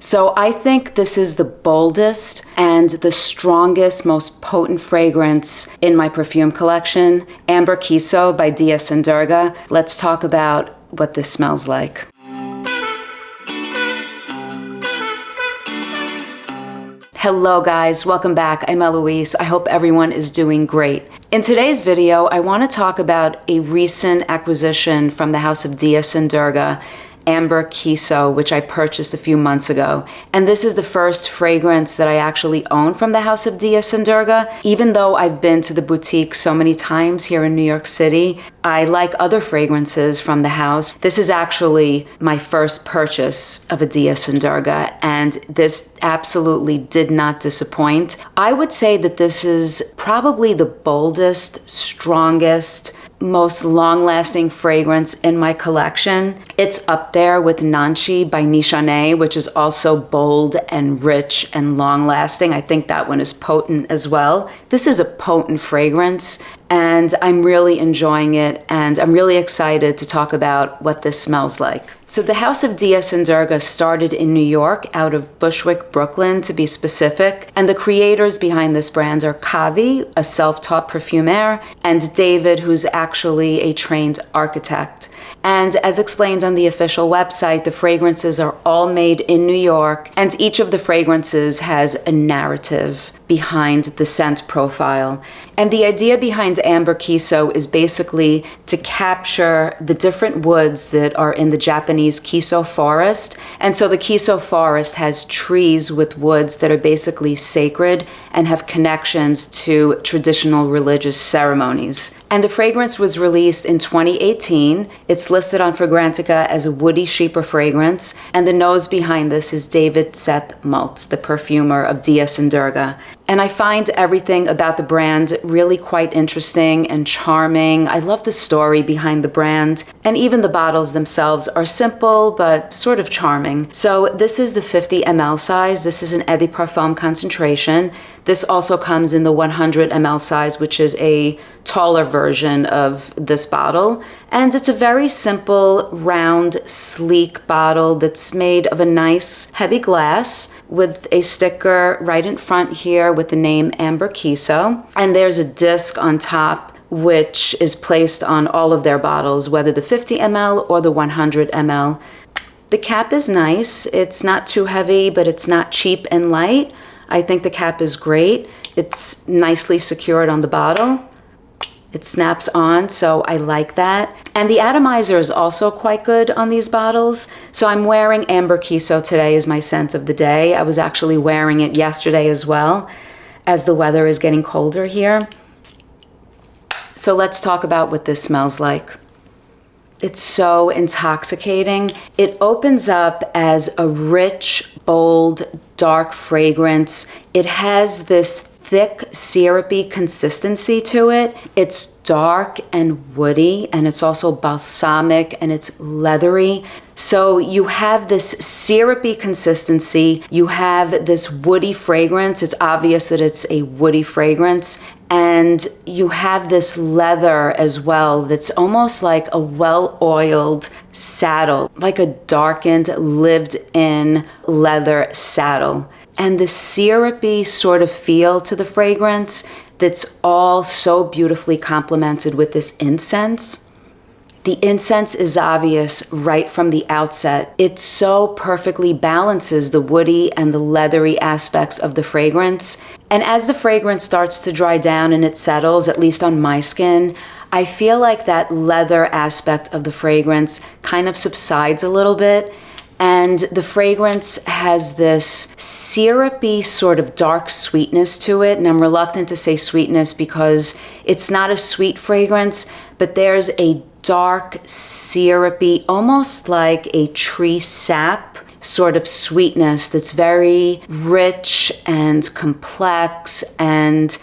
So I think this is the boldest and the strongest, most potent fragrance in my perfume collection, Amber Kiso by Dries and Durga. Let's talk about what this smells like. Hello guys, welcome back. I'm Eloise. I hope everyone is doing great. In today's video, I want to talk about a recent acquisition from the house of Dries and Durga, Amber Kiso, which I purchased a few months ago. And this is the first fragrance that I actually own from the house of Dries and Durga. Even though I've been to the boutique so many times here in New York City, I like other fragrances from the house. This is actually my first purchase of a Dries and Durga, and this absolutely did not disappoint. I would say that this is probably the boldest, strongest, most long-lasting fragrance in my collection. It's up there with Nanchi by Nishane, which is also bold and rich and long-lasting. I think that one is potent as well. This is a potent fragrance, and I'm really enjoying it, and I'm really excited to talk about what this smells like. So the house of Dries and Durga started in New York, out of Bushwick, Brooklyn, to be specific, and the creators behind this brand are Kavi, a self-taught perfumer, and David, who's actually a trained architect. And as explained on the official website, the fragrances are all made in New York, and each of the fragrances has a narrative behind the scent profile. And the idea behind Amber Kiso is basically to capture the different woods that are in the Japanese Kiso forest. And so the Kiso forest has trees with woods that are basically sacred and have connections to traditional religious ceremonies. And the fragrance was released in 2018. It's listed on Fragrantica as a woody chypre fragrance, and the nose behind this is David Seth Maltz, the perfumer of Dries and Durga. And I find everything about the brand really quite interesting and charming. I love the story behind the brand, and even the bottles themselves are simple but sort of charming. So this is the 50 ml size. This is an Eau de Parfum concentration. This also comes in the 100 ml size, which is a taller version of this bottle. And it's a very simple, round, sleek bottle that's made of a nice, heavy glass with a sticker right in front here with the name Amber Kiso. And there's a disc on top which is placed on all of their bottles, whether the 50 ml or the 100 ml. The cap is nice. It's not too heavy, but it's not cheap and light. I think the cap is great. It's nicely secured on the bottle. It snaps on, so I like that. And the atomizer is also quite good on these bottles. So I'm wearing Amber Kiso today as my scent of the day. I was actually wearing it yesterday as well, as the weather is getting colder here. So let's talk about what this smells like. It's so intoxicating. It opens up as a rich, bold, dark fragrance. It has this thick, syrupy consistency to it. It's dark and woody, and it's also balsamic, and it's leathery. So you have this syrupy consistency, you have this woody fragrance. It's obvious that it's a woody fragrance. And you have this leather as well that's almost like a well-oiled saddle, like a darkened, lived-in leather saddle. And the syrupy sort of feel to the fragrance that's all so beautifully complemented with this incense. The incense is obvious right from the outset. It so perfectly balances the woody and the leathery aspects of the fragrance. And as the fragrance starts to dry down and it settles, at least on my skin, I feel like that leather aspect of the fragrance kind of subsides a little bit. And the fragrance has this syrupy sort of dark sweetness to it. And I'm reluctant to say sweetness because it's not a sweet fragrance, but there's a dark, syrupy, almost like a tree sap sort of sweetness that's very rich and complex and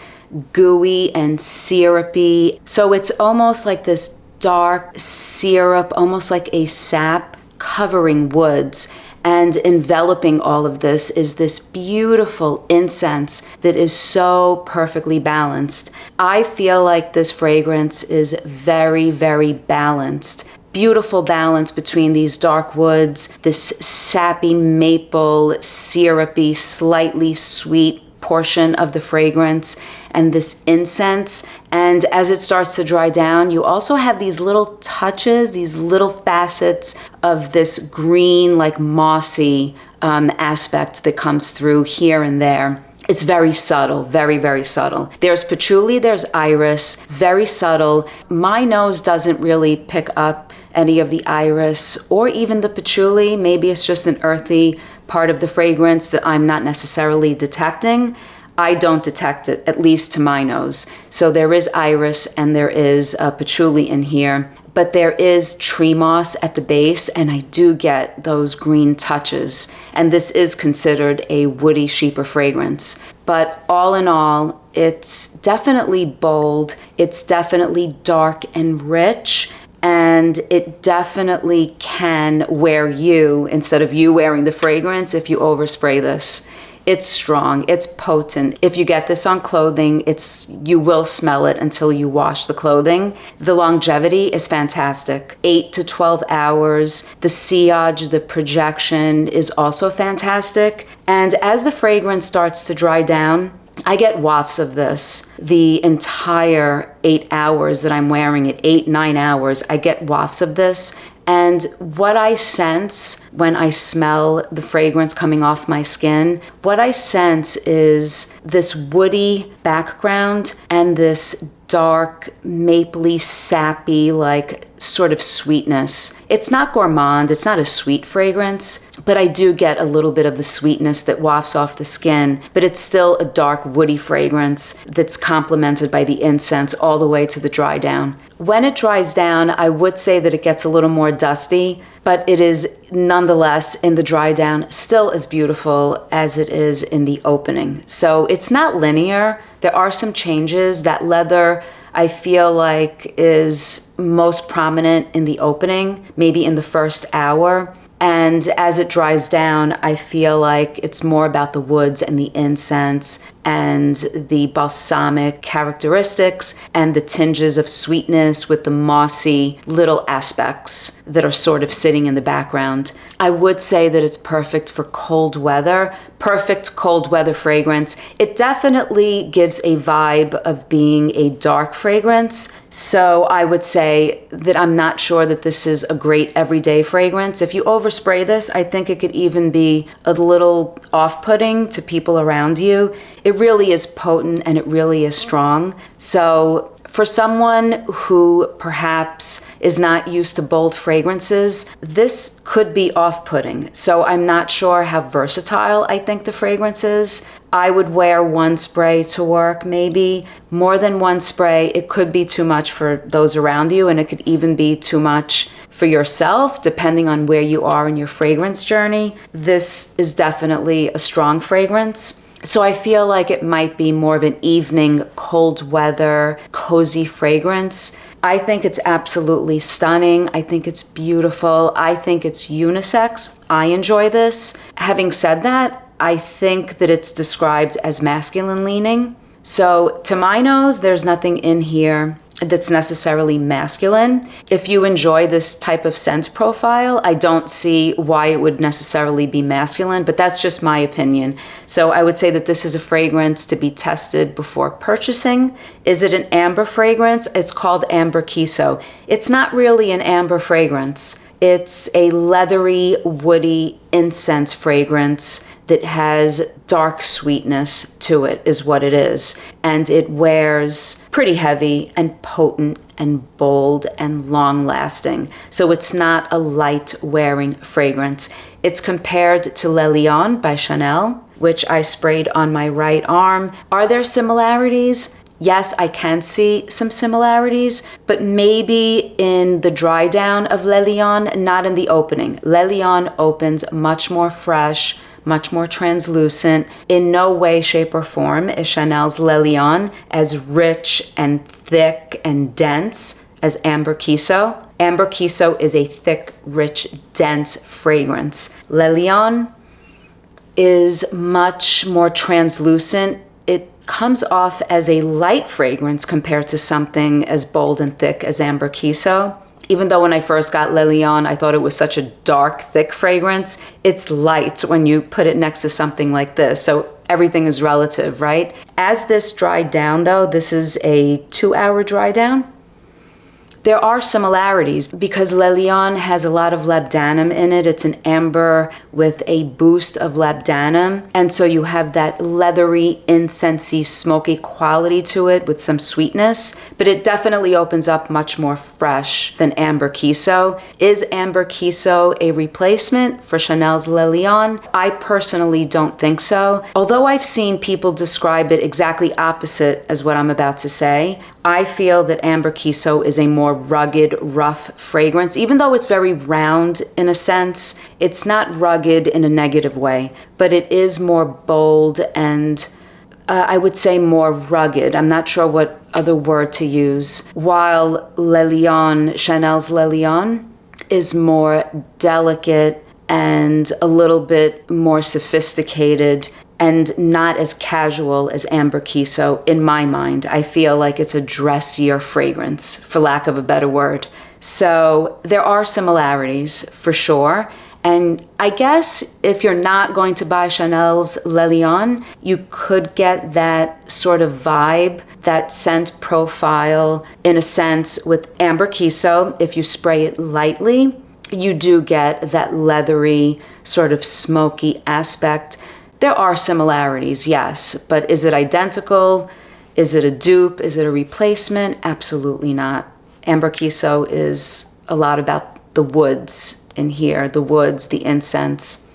gooey and syrupy. So it's almost like this dark syrup, almost like a sap covering woods. And enveloping all of this is this beautiful incense that is so perfectly balanced. I feel like this fragrance is very, very balanced. beautiful balance between these dark woods, this sappy maple, syrupy, slightly sweet portion of the fragrance, and this incense. And as it starts to dry down, you also have these little touches, these little facets of this green, like mossy aspect that comes through here and there. It's very subtle, very, very subtle. There's patchouli, there's iris, very subtle. My nose doesn't really pick up any of the iris or even the patchouli. Maybe it's just an earthy part of the fragrance that I'm not necessarily detecting. I don't detect it, at least to my nose. So there is iris and there is patchouli in here, but there is tree moss at the base, and I do get those green touches. And this is considered a woody chypre fragrance. But all in all, it's definitely bold, it's definitely dark and rich, and it definitely can wear you instead of you wearing the fragrance if you overspray this. It's strong, it's potent. If you get this on clothing, you will smell it until you wash the clothing. The longevity is fantastic, 8 to 12 hours. The sillage, the projection is also fantastic. And as the fragrance starts to dry down, I get wafts of this the entire 8 hours that I'm wearing it, 8-9 hours. I get wafts of this. And what I sense when I smell the fragrance coming off my skin, what I sense is this woody background and this dark, mapley, sappy, like sort of sweetness. It's not gourmand, it's not a sweet fragrance, but I do get a little bit of the sweetness that wafts off the skin, but it's still a dark, woody fragrance that's complemented by the incense all the way to the dry down. When it dries down, I would say that it gets a little more dusty, but it is nonetheless in the dry down still as beautiful as it is in the opening. So it's not linear. There are some changes. That leather, I feel like, is most prominent in the opening, maybe in the first hour. And as it dries down, I feel like it's more about the woods and the incense and the balsamic characteristics and the tinges of sweetness with the mossy little aspects that are sort of sitting in the background. I would say that it's perfect for cold weather, perfect cold weather fragrance. It definitely gives a vibe of being a dark fragrance. So I would say that I'm not sure that this is a great everyday fragrance. If you overspray this, I think it could even be a little off-putting to people around you. It really is potent and it really is strong. So for someone who perhaps is not used to bold fragrances, this could be off-putting. So I'm not sure how versatile I think the fragrance is. I would wear one spray to work, maybe. More than one spray, it could be too much for those around you, and it could even be too much for yourself, depending on where you are in your fragrance journey. This is definitely a strong fragrance. So I feel like it might be more of an evening, cold weather, cozy fragrance. I think it's absolutely stunning. I think it's beautiful. I think it's unisex. I enjoy this. Having said that, I think that it's described as masculine leaning. So to my nose, there's nothing in here that's necessarily masculine. If you enjoy this type of scent profile, I don't see why it would necessarily be masculine, but that's just my opinion. So I would say that this is a fragrance to be tested before purchasing. Is it an amber fragrance? It's called Amber Kiso. It's not really an amber fragrance. It's a leathery, woody incense fragrance that has dark sweetness to it, is what it is. And it wears pretty heavy and potent and bold and long-lasting. So it's not a light-wearing fragrance. It's compared to Le Lion by Chanel, which I sprayed on my right arm. Are there similarities? Yes, I can see some similarities, but maybe in the dry down of Le Lion, not in the opening. Le Lion opens much more fresh, much more translucent. In no way, shape, or form is Chanel's Le Lion as rich and thick and dense as Amber Kiso. Amber Kiso is a thick, rich, dense fragrance. Le Lion is much more translucent. It comes off as a light fragrance compared to something as bold and thick as Amber Kiso. Even though when I first got Le Lion, I thought it was such a dark, thick fragrance, it's light when you put it next to something like this. So everything is relative, right? As this dried down though, this is a 2-hour dry down. There are similarities because Le Lion has a lot of labdanum in it. It's an amber with a boost of labdanum. And so you have that leathery, incensey, smoky quality to it with some sweetness. But it definitely opens up much more fresh than Amber Kiso. Is Amber Kiso a replacement for Chanel's Le Lion? I personally don't think so. Although I've seen people describe it exactly opposite as what I'm about to say, I feel that Amber Kiso is a more rugged, rough fragrance. Even though it's very round in a sense, it's not rugged in a negative way, but it is more bold and I would say more rugged. I'm not sure what other word to use. While Le Lion, Chanel's Le Lion, is more delicate and a little bit more sophisticated and not as casual as Amber Kiso in my mind. I feel like it's a dressier fragrance, for lack of a better word. So there are similarities for sure. And I guess if you're not going to buy Chanel's Le Lion, you could get that sort of vibe, that scent profile in a sense with Amber Kiso. If you spray it lightly, you do get that leathery, sort of smoky aspect. There are similarities, yes, but is it identical? Is it a dupe? Is it a replacement? Absolutely not. Amber Kiso is a lot about the woods in here, the woods, the incense.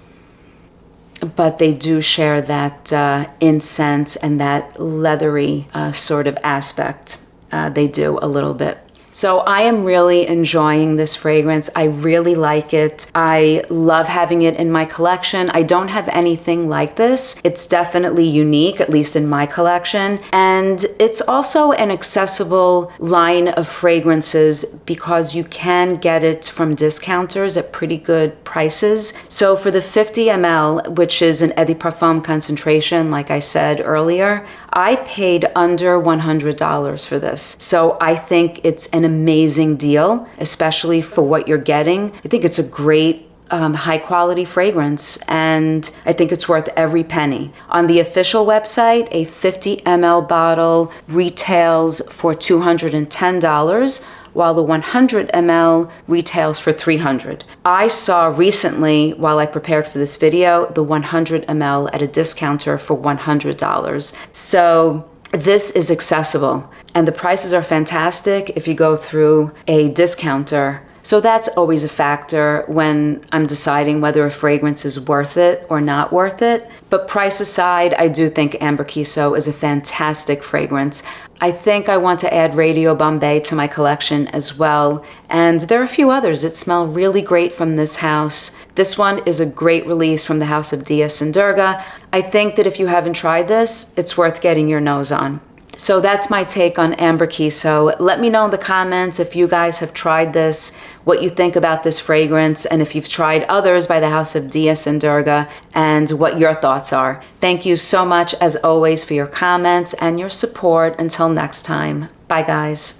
But they do share that incense and that leathery sort of aspect. They do a little bit. So I am really enjoying this fragrance. I really like it. I love having it in my collection. I don't have anything like this. It's definitely unique, at least in my collection. And it's also an accessible line of fragrances because you can get it from discounters at pretty good prices. So for the 50 ml, which is an Eau de Parfum concentration, like I said earlier, I paid under $100 for this. So I think it's an amazing deal, especially for what you're getting. I think it's a great high quality fragrance and I think it's worth every penny. On the official website, a 50 ml bottle retails for $210 while the 100 ml retails for $300. I saw recently, while I prepared for this video, the 100 ml at a discounter for $100. So this is accessible and the prices are fantastic if you go through a discounter. So that's always a factor when I'm deciding whether a fragrance is worth it or not worth it. But price aside, I do think Amber Kiso is a fantastic fragrance. I think I want to add Radio Bombay to my collection as well. And there are a few others that smell really great from this house. This one is a great release from the house of Dries and Durga. I think that if you haven't tried this, it's worth getting your nose on. So that's my take on Amber Kiso. Let me know in the comments if you guys have tried this, what you think about this fragrance, and if you've tried others by the house of Dries and Durga, and what your thoughts are. Thank you so much, as always, for your comments and your support. Until next time. Bye, guys.